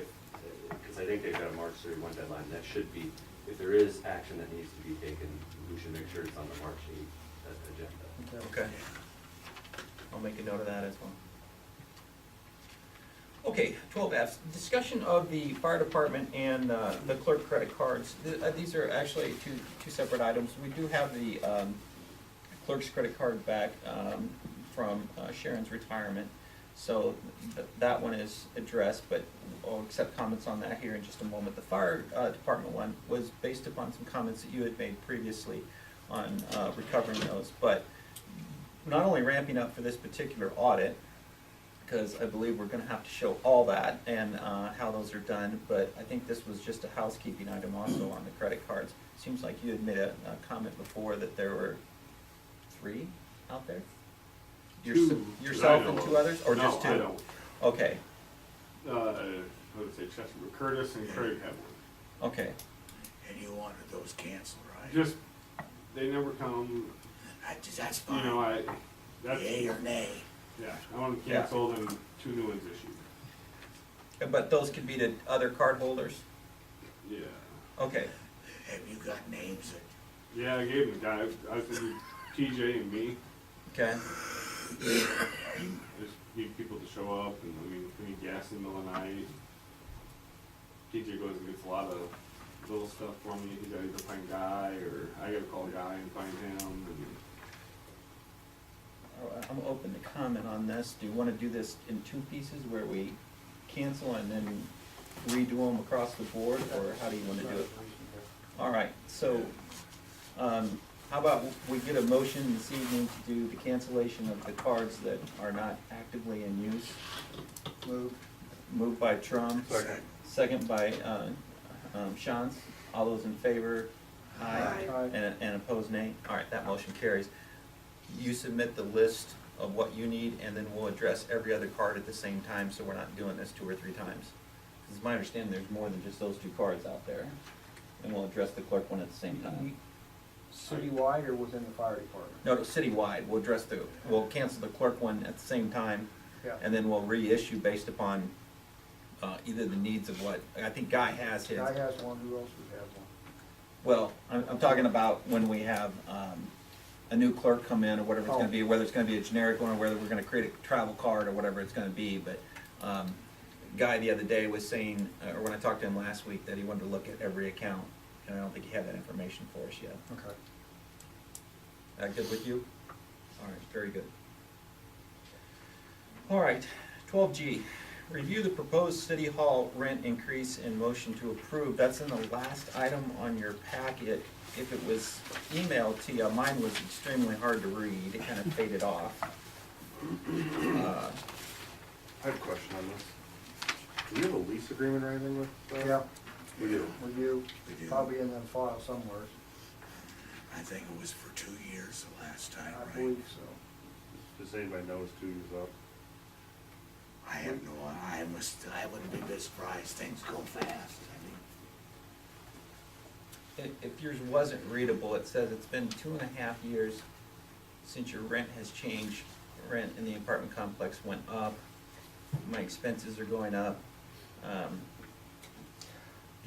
because I think they've got a March 31 deadline, that should be, if there is action that needs to be taken, we should make sure it's on the March 8th agenda. Okay. I'll make a note of that as well. Okay, 12F, discussion of the fire department and the clerk credit cards. These are actually two separate items. We do have the clerk's credit card back from Sharon's retirement, so that one is addressed, but I'll accept comments on that here in just a moment. The fire department one was based upon some comments that you had made previously on recovering those, but not only ramping up for this particular audit, because I believe we're gonna have to show all that and how those are done, but I think this was just a housekeeping item also on the credit cards. Seems like you had made a comment before that there were 3 out there? Yourself and 2 others, or just 2? No, I don't. Okay, What did I say, Chester, Curtis and Craig had one. okay, And you wanted those canceled, right? Just, they never come, That's you know, fine. that's, Yay or nay? Yeah, I want them Yeah. canceled and 2 new ones issued. But those could be to other card holders? Yeah. Okay, Have you got names that, Yeah, I gave them the guy, I said TJ and me, okay. just need people to show up, and we need gas in the middle of the night. TJ goes and gets a lot of little stuff for me, he gotta either find Guy, or I gotta call Guy and find him, and I'm open to comment on this. Do you wanna do this in 2 pieces where we cancel and then redo them across the board, or how do you wanna do it? All right, so, how about we get a motion this evening to do the cancellation of the cards that are not actively in use? Moved by Trum. Second. Second by, Shantz. All those in favor? Aye. And opposed, nay? All right, that motion carries. You submit the list of what you need, and then we'll address every other card at the same time, so we're not doing this 2 or 3 times. It's my understanding there's more than just those 2 cards out there, and we'll address the clerk one at the same time. Citywide or within the fire department? No, citywide, we'll cancel the clerk one at the same time, Yeah. and then we'll reissue based upon, either the needs of what, I think Guy has his. Guy has one, who else would have one? Well, I'm talking about when we have, a new clerk come in, or whatever it's gonna be, whether it's gonna be a generic one, or whether we're gonna create a travel card, or whatever it's gonna be, but, Guy the other day was saying, or when I talked to him last week, that he wanted to look at every account, and I don't think he had that information for us yet. Okay. That good with you? All right, very good. All right, 12G, review the proposed city hall rent increase and motion to approve. That's in the last item on your packet. If it was emailed to you, mine was extremely hard to read, it kind of faded off. I have a question on this. Do we have a lease agreement or anything with? Yeah, We do. we do, we do? probably in the file somewhere, I think it was for 2 years the last time, I right? believe so. Does anybody know it's 2 years up? I have no, I wouldn't be bit surprised, things go fast, I mean. If yours wasn't readable, it says it's been 2.5 years since your rent has changed. Rent in the apartment complex went up, my expenses are going up, and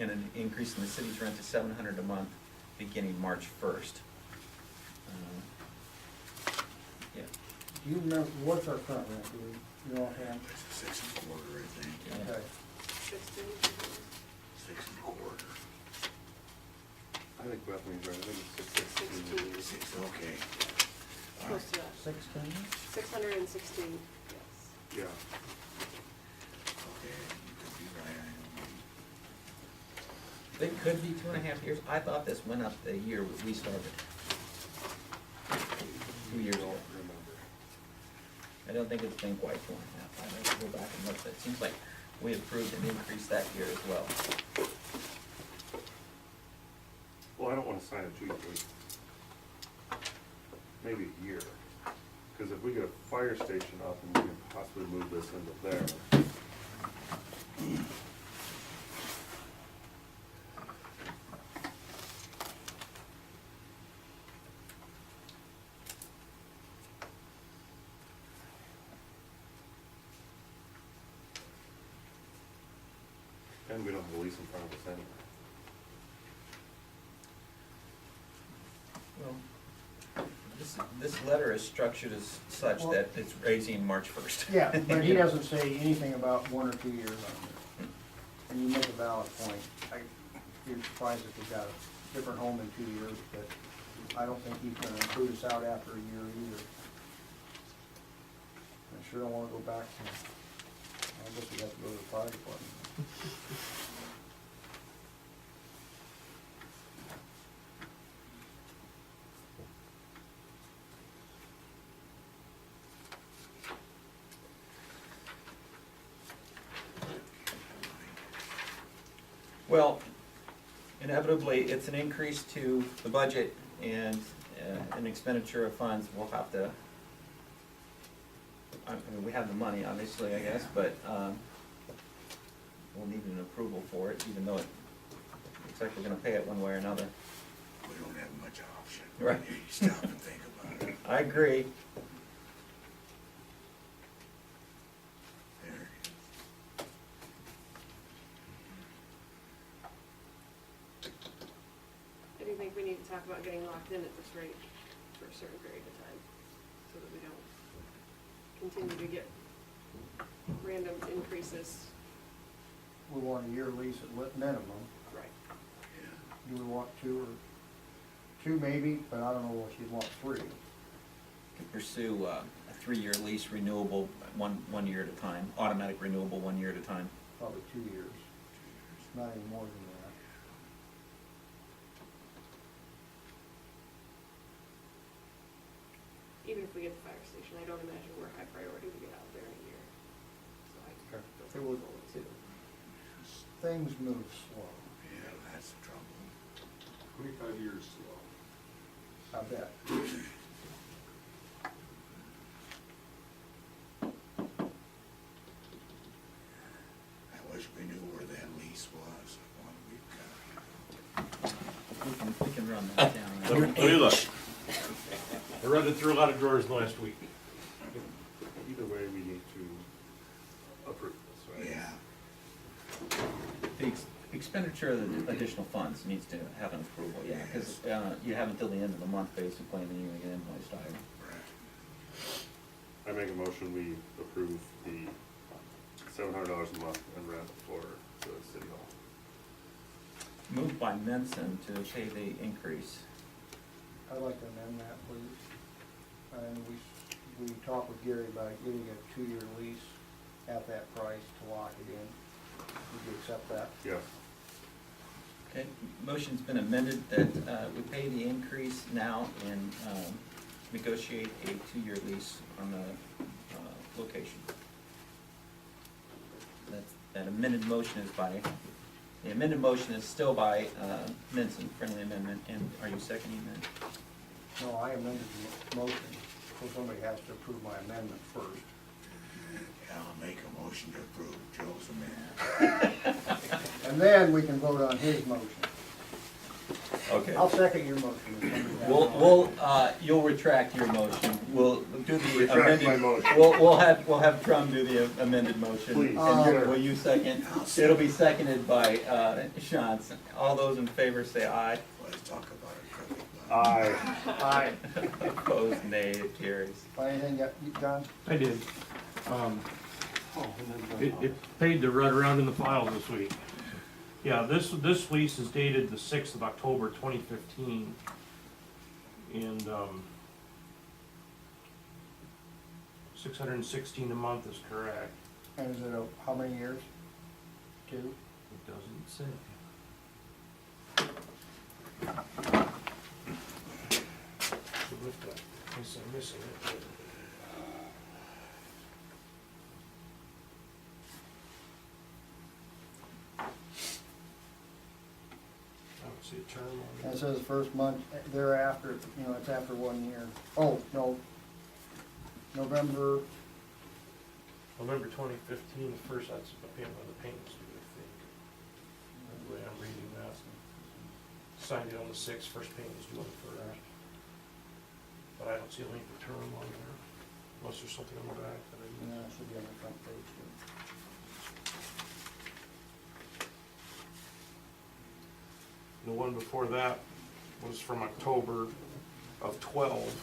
an increase in the city's rent to $700 a month beginning March 1st. Yeah, Do you remember, what's our current rent, do you know offhand? It's 6 1/4, I think, yeah. Okay, 16. 6 1/4. I think Bethany's right, I think it's 616. 6, okay. All Close right, to that. 16? 616, yes. Yeah. okay, you could be right, I don't know. It could be 2.5 years. I thought this went up the year we started. 2 years ago. I don't think it's been quite 2.5. I have to go back and look, but it seems like we approved an increase that year as well. Well, I don't wanna sign it too easily. Maybe a year. Cause if we get a fire station up and we can possibly move this into there. And we don't have a lease in front of us anyway. Well, this letter is structured as such that it's raising March 1st. Yeah, but he doesn't say anything about 1 or 2 years on it. And you make a valid point. You're surprised if we got a different home in 2 years, but I don't think he's gonna include us out after a year either. I sure don't wanna go back to, I guess we have to go to the fire department. Well, inevitably, it's an increase to the budget and an expenditure of funds. We'll have to, I mean, we have the money, obviously, I guess, but we'll need an approval for it, even though it looks like we're gonna pay it one way or another. We don't have much option. Right. You stop and think about it. I agree. think we need to talk about getting locked in at this rate for a certain period of time, so that we don't continue to get random increases. We want a year lease at minimum. Right. Do we want two maybe, but I don't know if you'd want three. Could pursue a 3-year lease renewable, one year at a time, automatic renewable 1 year at a time. Probably 2 years, not any more than that. Even if we get the fire station, I don't imagine we're high priority to get out there in a year. So I Okay. feel comfortable with two. Things move slow, Yeah, that's the trouble. 25 years slow. I bet. I wish we knew where that lease was, the one we've got. We can run that down. Let me look. I read it through a lot of drawers last week. Either way, we need to approve this, right? Yeah, The expenditure of the additional funds needs to have an approval, yeah, because you have until the end of the month basically, and then you're gonna get invoiced item. right. I make a motion, we approve the $700 a month in rent for the city hall. Moved by Menson to pay the increase. I'd like to amend that, please. And we talked with Gary about getting a 2-year lease at that price to lock it in. Would you accept that? Yes. Okay, motion's been amended that we pay the increase now and negotiate a 2-year lease on the location. That amended motion is the amended motion is still by Menson, friendly amendment, and are you seconding that? No, I amended the motion, so somebody has to approve my amendment first. Yeah, I'll make a motion to approve Joe's amendment. And then we can vote on his motion. Okay. I'll second your motion. if somebody has one. You'll retract your motion. We'll do the Retract amended. my motion. We'll have Trum do the amended motion. Please. And will you second? I'll second. It'll be seconded by Shantz. All those in favor say aye. Let's talk about it, crooked. Aye. Aye. Opposed, nay, it carries. Anything, John? I did. It paid to run around in the files this week. Yeah, this lease is dated the 6th of October 2015. And, 616 a month is correct. And is it how many years? 2? It doesn't say. Should lift that, in case I'm missing it. I don't see a term on And it. it says first month thereafter, it's after 1 year. Oh, no. November, November 2015, the first, that's the payment of the payments due, I think. The way I'm reading that. Signed it on the 6th, first payment is due on the 1st. But I don't see a length of term on there, unless there's something on the back that I no, missed. it should be on the front page too. The one before that was from October of 12,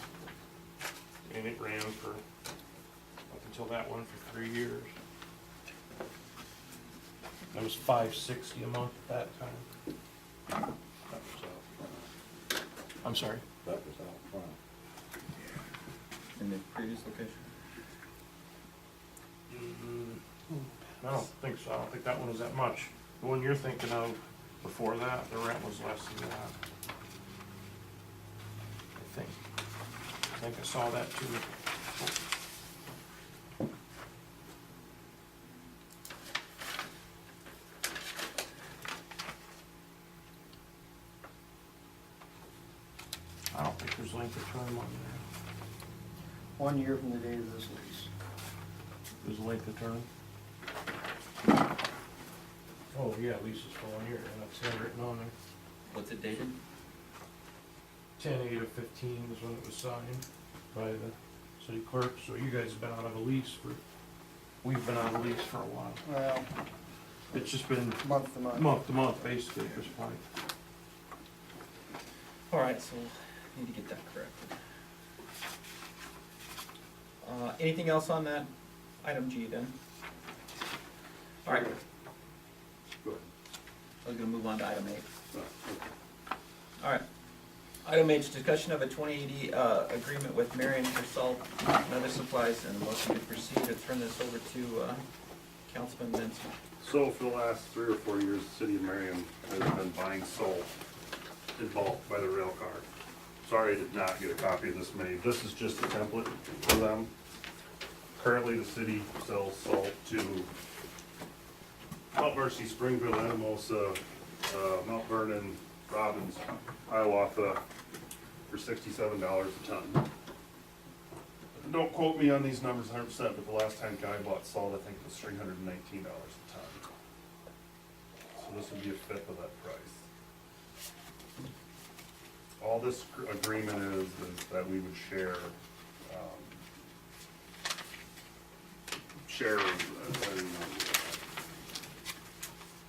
and it ran for, up until that one, for 3 years. That was $560 a month at that time. That was I'm sorry? That was out front. In the previous location? I don't think so, I don't think that one was that much. The one you're thinking of before that, the rent was less than that. I think I saw that too. I don't think there's length of term on there. 1 year from the date of this lease. There's length of term? Oh, yeah, lease is for 1 year, and that's handwritten on there. What's it dated? 10/8 of 15 was when it was signed by the city clerk, so you guys have been out of a lease we've been out of a lease for a while. Well, It's just been month to month. month to month, basically, at this point. All right, so need to get that corrected. Anything else on that item G then? All right, Go ahead. I was gonna move on to item 8. No, All right. Item H, discussion of a 2080 agreement with Marion for salt and other supplies, and motion to proceed. To turn this over to Councilman Benson. So for the last 3 or 4 years, the city of Marion has been buying salt in bulk by the rail car. Sorry I did not get a copy of this made. This is just a template for them. Currently, the city sells salt to Mount Mercy, Springfield, Anamosa, Mount Vernon, Robbins, Hiawatha for $67 a ton. Don't quote me on these numbers 100%, but the last time Guy bought salt, I think it was $319 a ton. So this would be a fifth of that price. All this agreement is that we would share,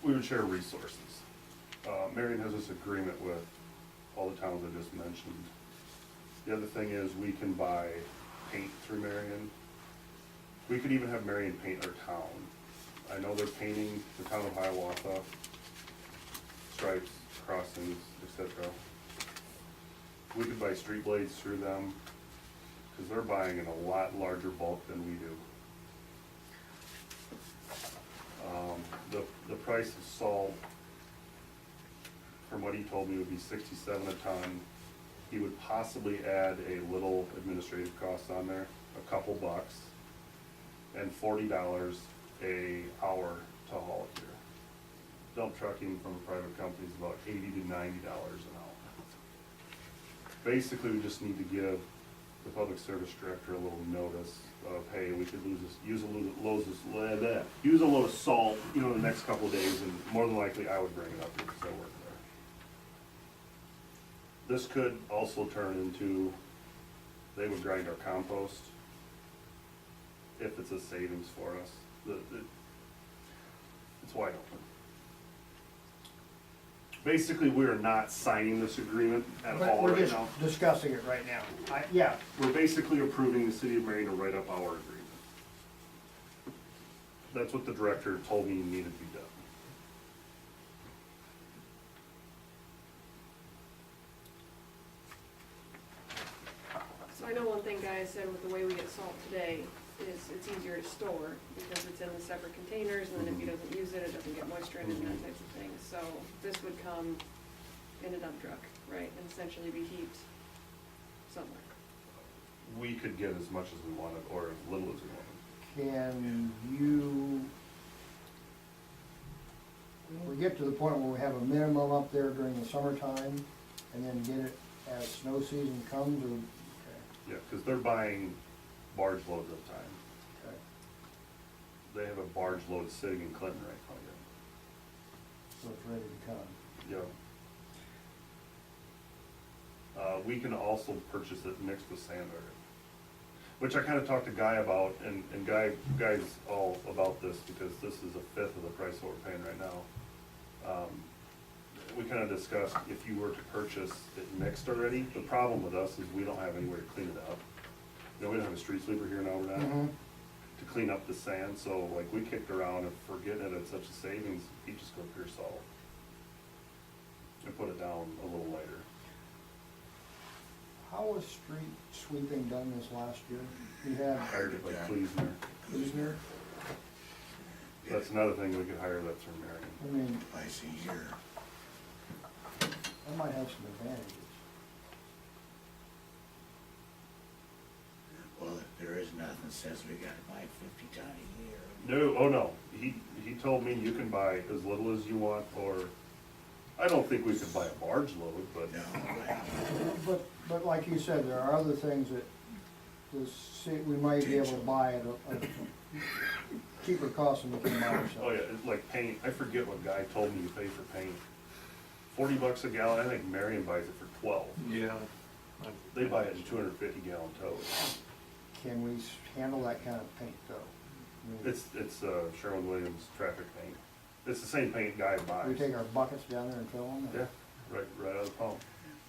we would share resources. Marion has this agreement with all the towns I just mentioned. The other thing is we can buy paint through Marion. We could even have Marion paint our town. I know they're painting the town of Hiawatha, stripes, crossings, etc. We could buy street blades through them, because they're buying in a lot larger bulk than we do. The price of salt, from what he told me, would be $67 a ton. He would possibly add a little administrative cost on there, a couple bucks, and $40 a hour to haul it here. Dump trucking from a private company is about $80 to $90 an hour. Basically, we just need to give the public service director a little notice of, hey, we could use a load of salt, in the next couple of days, and more than likely I would bring it up because I work there. This could also turn into, they would grind our compost if it's a savings for us. It's wide open. Basically, we are not signing this agreement at But all we're right just now. discussing it right now. Yeah, We're basically approving the city of Marion to write up our agreement. That's what the director told me needed to be done. So I know one thing Guy said with the way we get salt today is it's easier to store because it's in the separate containers, and then if he doesn't use it, it doesn't get moisture in it and that types of thing. So this would come in a dump truck, right, and essentially be heaped somewhere. We could get as much as we wanted, or as little as we wanted. can you, we get to the point where we have a minimum up there during the summertime, and then get it as snow season comes, or, Yeah, because they're buying barge loads at a time. okay. They have a barge load sitting in Clinton right now, So it's ready to come. yeah. We can also purchase it mixed with sand already, which I kind of talked to Guy about, and Guy's all about this because this is a fifth of the price of what we're paying right now. We kind of discussed if you were to purchase it mixed already, the problem with us is we don't have anywhere to clean it up. We don't have a street sweeper here in Alburnett to clean up the sand, so like we kicked around, if we're getting it at such a savings, you just go pure salt and put it down a little later. How was street sweeping done this last year? We had Hired it Like done. Kleesner. Kisner, That's another thing we could hire that from Marion. I mean, Twice a year. that might have some advantages. Well, there is nothing that says we gotta buy 50 ton a year. No, oh no, he told me you can buy as little as you want, or, I don't think we could buy a barge load, but No, But like you said, there are other things that we might be able to buy at a cheaper cost than we can buy ourselves. oh yeah, it's like paint, I forget what Guy told me you pay for paint. $40 a gallon, I think Marion buys it for 12. Yeah. They buy it in 250 gallon totes. Can we handle that kind of paint though? I mean, It's Sherwin-Williams traffic paint. It's the same paint Guy buys. We take our buckets down there and fill them? Yeah, right out of the pump.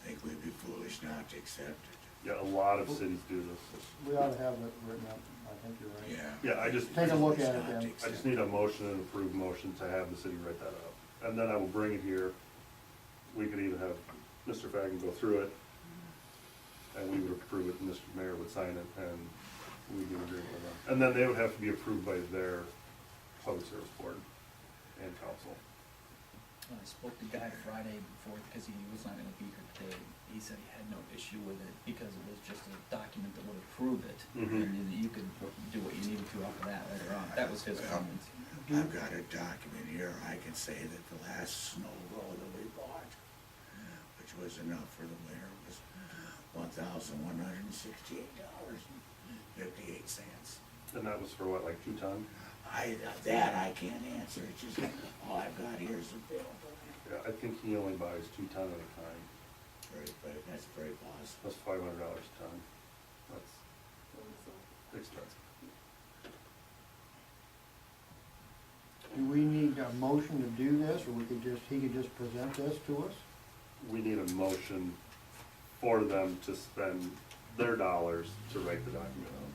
I think we'd be foolish not to accept it. Yeah, a lot of cities do this. We ought to have it written up, I think you're right. Yeah. Yeah, I just, Take a look at it Foolish not to then. I accept just need a motion and approved motion to have the city write that up. And then I will bring it here. We could even have Mr. Fagan go through it. And we would approve it, and Mr. Mayor would sign it, and we'd be in agreement with them. And then they would have to be approved by their public service board and council. I spoke to Guy Friday before, because he was not gonna be here today. He said he had no issue with it, because it was just a document that would approve it. Mhm. And then you could do what you needed to off of that later on. That was his comments. I've got a document here, I can say that the last snow roll that we bought, which was enough for the winter, was $1,168.58. And that was for what, like 2 ton? That I can't answer, it's just, all I've got here is a bill. Yeah, I think he only buys 2 ton at a time. That's very possible. That's $500 a ton. That's expensive. Do we need a motion to do this, or he could just present this to us? We need a motion for them to spend their dollars to write the document up.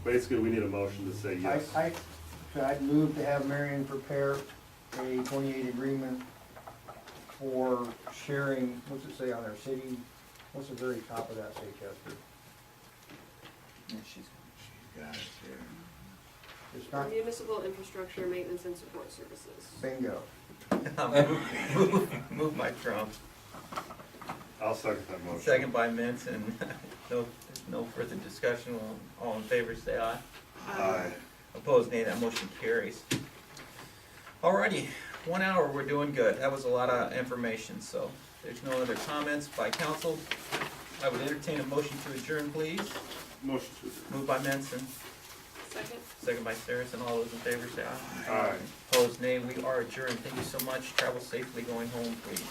Basically, we need a motion to say yes. I'd move to have Marion prepare a 28 agreement for sharing, what's it say on there, city, what's the very top of that say, Chester? Yeah, she's, She's got it there. It's not, Municipal infrastructure maintenance and support services. bingo. Move by Trump, I'll second that motion. second by Mintz, and no further discussion, all in favor say aye. Aye. Opposed, nay, that motion carries. Alrighty, 1 hour, we're doing good, that was a lot of information, so if there's no other comments by council. I would entertain a motion to adjourn, please. Motion to adjourn. Moved by Menson, Second? second by Saracen, all those in favor say aye. Aye. Opposed, nay, we are adjourned, thank you so much, travel safely going home, please.